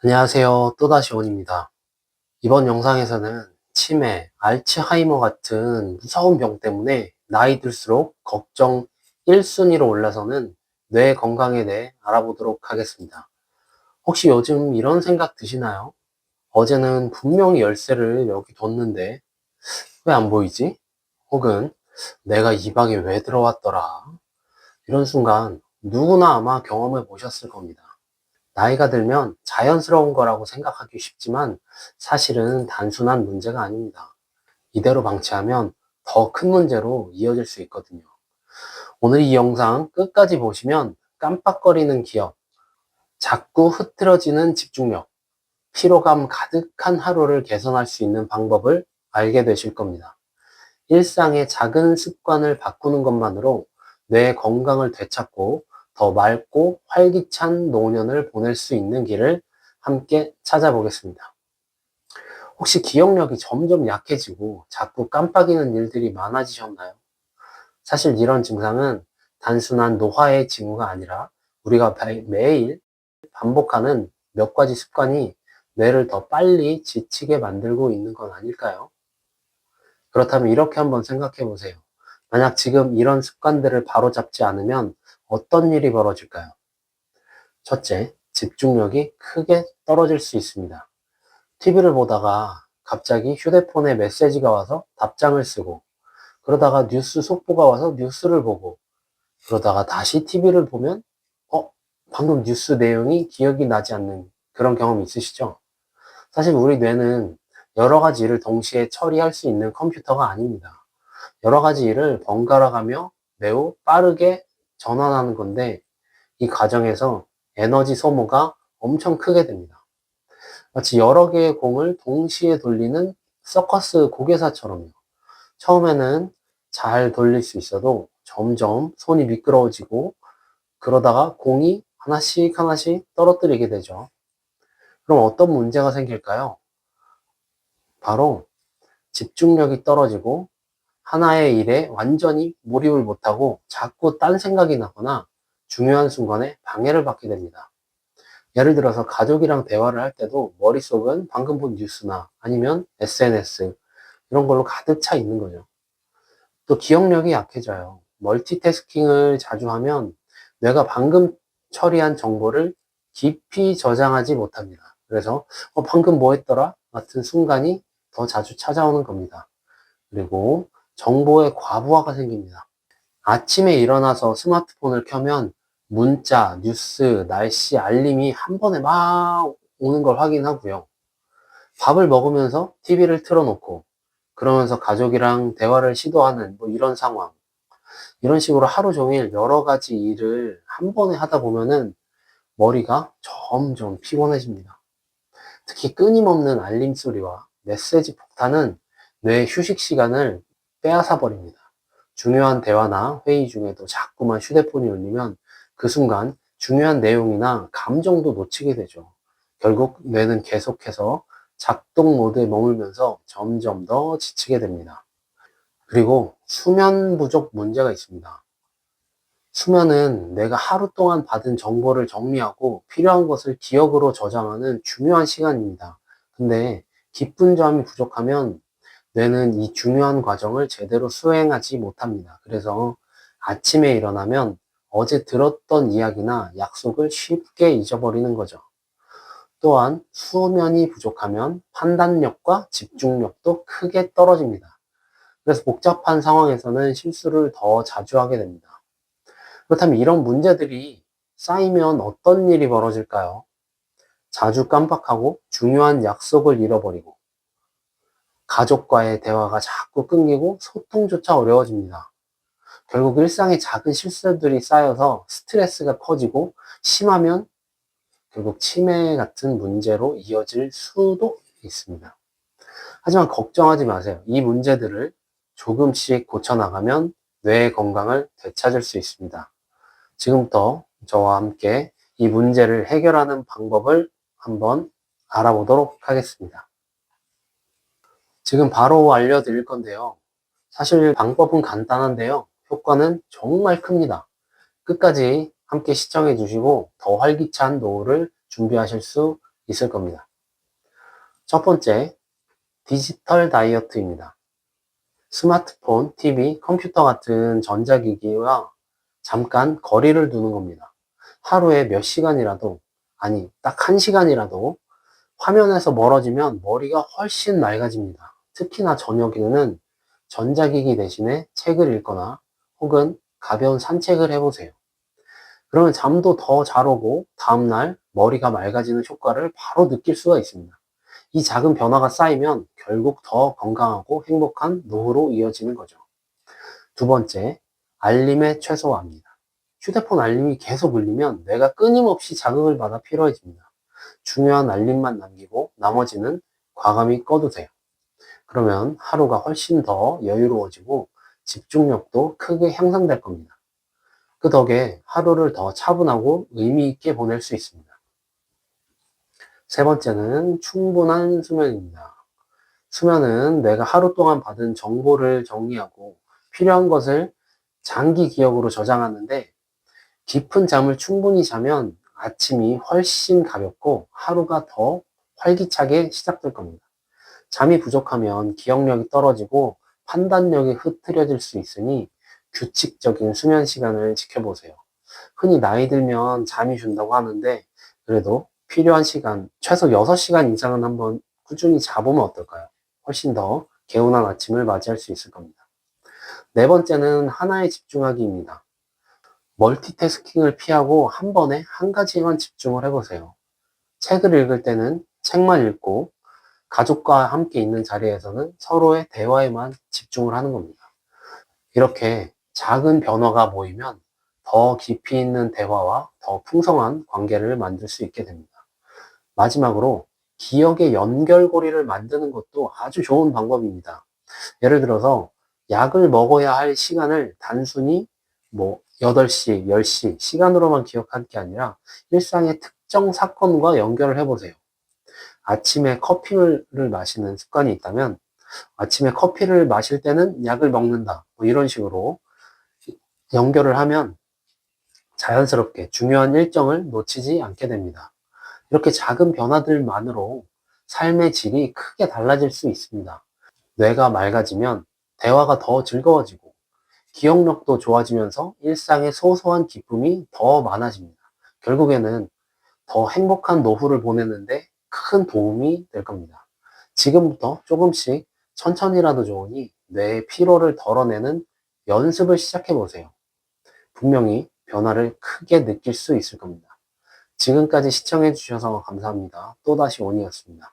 안녕하세요. 또다시 원입니다. 이번 영상에서는 치매, 알츠하이머 같은 무서운 병 때문에 나이 들수록 걱정 1순위로 올라서는 뇌 건강에 대해 알아보도록 하겠습니다. 혹시 요즘 이런 생각 드시나요? 어제는 분명히 열쇠를 여기 뒀는데 왜 안 보이지? 혹은 내가 이 방에 왜 들어왔더라? 이런 순간 누구나 아마 경험해 보셨을 겁니다. 나이가 들면 자연스러운 거라고 생각하기 쉽지만 사실은 단순한 문제가 아닙니다. 이대로 방치하면 더 큰 문제로 이어질 수 있거든요. 오늘 이 영상 끝까지 보시면 깜빡거리는 기억, 자꾸 흐트러지는 집중력, 피로감 가득한 하루를 개선할 수 있는 방법을 알게 되실 겁니다. 일상의 작은 습관을 바꾸는 것만으로 뇌 건강을 되찾고 더 맑고 활기찬 노년을 보낼 수 있는 길을 함께 찾아보겠습니다. 혹시 기억력이 점점 약해지고 자꾸 깜빡이는 일들이 많아지셨나요? 사실 이런 증상은 단순한 노화의 징후가 아니라 우리가 매일 반복하는 몇 가지 습관이 뇌를 더 빨리 지치게 만들고 있는 건 아닐까요? 그렇다면 이렇게 한번 생각해 보세요. 만약 지금 이런 습관들을 바로잡지 않으면 어떤 일이 벌어질까요? 첫째, 집중력이 크게 떨어질 수 있습니다. TV를 보다가 갑자기 휴대폰에 메시지가 와서 답장을 쓰고, 그러다가 뉴스 속보가 와서 뉴스를 보고, 그러다가 다시 TV를 보면, 어, 방금 뉴스 내용이 기억이 나지 않는 그런 경험 있으시죠? 사실 우리 뇌는 여러 가지 일을 동시에 처리할 수 있는 컴퓨터가 아닙니다. 여러 가지 일을 번갈아 가며 매우 빠르게 전환하는 건데, 이 과정에서 에너지 소모가 엄청 크게 됩니다. 마치 여러 개의 공을 동시에 돌리는 서커스 고개사처럼요. 처음에는 잘 돌릴 수 있어도 점점 손이 미끄러워지고 그러다가 공이 하나씩 하나씩 떨어뜨리게 되죠. 그럼 어떤 문제가 생길까요? 바로 집중력이 떨어지고 하나의 일에 완전히 몰입을 못하고 자꾸 딴 생각이 나거나 중요한 순간에 방해를 받게 됩니다. 예를 들어서 가족이랑 대화를 할 때도 머릿속은 방금 본 뉴스나 아니면 SNS 이런 걸로 가득 차 있는 거죠. 또 기억력이 약해져요. 멀티태스킹을 자주 하면 뇌가 방금 처리한 정보를 깊이 저장하지 못합니다. 그래서 방금 뭐 했더라? 같은 순간이 더 자주 찾아오는 겁니다. 그리고 정보의 과부하가 생깁니다. 아침에 일어나서 스마트폰을 켜면 문자, 뉴스, 날씨, 알림이 한 번에 막 오는 걸 확인하고요. 밥을 먹으면서 TV를 틀어놓고 그러면서 가족이랑 대화를 시도하는 뭐 이런 상황. 이런 식으로 하루 종일 여러 가지 일을 한 번에 하다 보면은 머리가 점점 피곤해집니다. 특히 끊임없는 알림 소리와 메시지 폭탄은 뇌의 휴식 시간을 빼앗아 버립니다. 중요한 대화나 회의 중에도 자꾸만 휴대폰이 울리면 그 순간 중요한 내용이나 감정도 놓치게 되죠. 결국 뇌는 계속해서 작동 모드에 머물면서 점점 더 지치게 됩니다. 그리고 수면 부족 문제가 있습니다. 수면은 내가 하루 동안 받은 정보를 정리하고 필요한 것을 기억으로 저장하는 중요한 시간입니다. 근데 기쁜 점이 부족하면 뇌는 이 중요한 과정을 제대로 수행하지 못합니다. 그래서 아침에 일어나면 어제 들었던 이야기나 약속을 쉽게 잊어버리는 거죠. 또한 수면이 부족하면 판단력과 집중력도 크게 떨어집니다. 그래서 복잡한 상황에서는 실수를 더 자주 하게 됩니다. 그렇다면 이런 문제들이 쌓이면 어떤 일이 벌어질까요? 자주 깜빡하고 중요한 약속을 잃어버리고 가족과의 대화가 자꾸 끊기고 소통조차 어려워집니다. 결국 일상의 작은 실수들이 쌓여서 스트레스가 커지고 심하면 결국 치매 같은 문제로 이어질 수도 있습니다. 하지만 걱정하지 마세요. 이 문제들을 조금씩 고쳐나가면 뇌의 건강을 되찾을 수 있습니다. 지금부터 저와 함께 이 문제를 해결하는 방법을 한번 알아보도록 하겠습니다. 지금 바로 알려드릴 건데요. 사실 방법은 간단한데요. 효과는 정말 큽니다. 끝까지 함께 시청해 주시고 더 활기찬 노후를 준비하실 수 있을 겁니다. 첫 번째, 디지털 다이어트입니다. 스마트폰, TV, 컴퓨터 같은 전자기기와 잠깐 거리를 두는 겁니다. 하루에 몇 시간이라도, 아니, 딱 1시간이라도 화면에서 멀어지면 머리가 훨씬 맑아집니다. 특히나 저녁에는 전자기기 대신에 책을 읽거나 혹은 가벼운 산책을 해보세요. 그러면 잠도 더 잘 오고 다음날 머리가 맑아지는 효과를 바로 느낄 수가 있습니다. 이 작은 변화가 쌓이면 결국 더 건강하고 행복한 노후로 이어지는 거죠. 두 번째, 알림의 최소화입니다. 휴대폰 알림이 계속 울리면 뇌가 끊임없이 자극을 받아 피로해집니다. 중요한 알림만 남기고 나머지는 과감히 꺼두세요. 그러면 하루가 훨씬 더 여유로워지고 집중력도 크게 향상될 겁니다. 그 덕에 하루를 더 차분하고 의미 있게 보낼 수 있습니다. 세 번째는 충분한 수면입니다. 수면은 뇌가 하루 동안 받은 정보를 정리하고 필요한 것을 장기 기억으로 저장하는데 깊은 잠을 충분히 자면 아침이 훨씬 가볍고 하루가 더 활기차게 시작될 겁니다. 잠이 부족하면 기억력이 떨어지고 판단력이 흐트러질 수 있으니 규칙적인 수면 시간을 지켜보세요. 흔히 나이 들면 잠이 준다고 하는데 그래도 필요한 시간, 최소 6시간 이상은 한번 꾸준히 자보면 어떨까요? 훨씬 더 개운한 아침을 맞이할 수 있을 겁니다. 네 번째는 하나에 집중하기입니다. 멀티태스킹을 피하고 한 번에 한 가지에만 집중을 해보세요. 책을 읽을 때는 책만 읽고 가족과 함께 있는 자리에서는 서로의 대화에만 집중을 하는 겁니다. 이렇게 작은 변화가 모이면 더 깊이 있는 대화와 더 풍성한 관계를 만들 수 있게 됩니다. 마지막으로 기억의 연결고리를 만드는 것도 아주 좋은 방법입니다. 예를 들어서 약을 먹어야 할 시간을 단순히 8시, 10시 시간으로만 기억할 게 아니라 일상의 특정 사건과 연결을 해보세요. 아침에 커피를 마시는 습관이 있다면 아침에 커피를 마실 때는 약을 먹는다. 이런 식으로 연결을 하면 자연스럽게 중요한 일정을 놓치지 않게 됩니다. 이렇게 작은 변화들만으로 삶의 질이 크게 달라질 수 있습니다. 뇌가 맑아지면 대화가 더 즐거워지고 기억력도 좋아지면서 일상의 소소한 기쁨이 더 많아집니다. 결국에는 더 행복한 노후를 보내는데 큰 도움이 될 겁니다. 지금부터 조금씩 천천히라도 좋으니 뇌의 피로를 덜어내는 연습을 시작해 보세요. 분명히 변화를 크게 느낄 수 있을 겁니다. 지금까지 시청해 주셔서 감사합니다. 또다시 원이었습니다.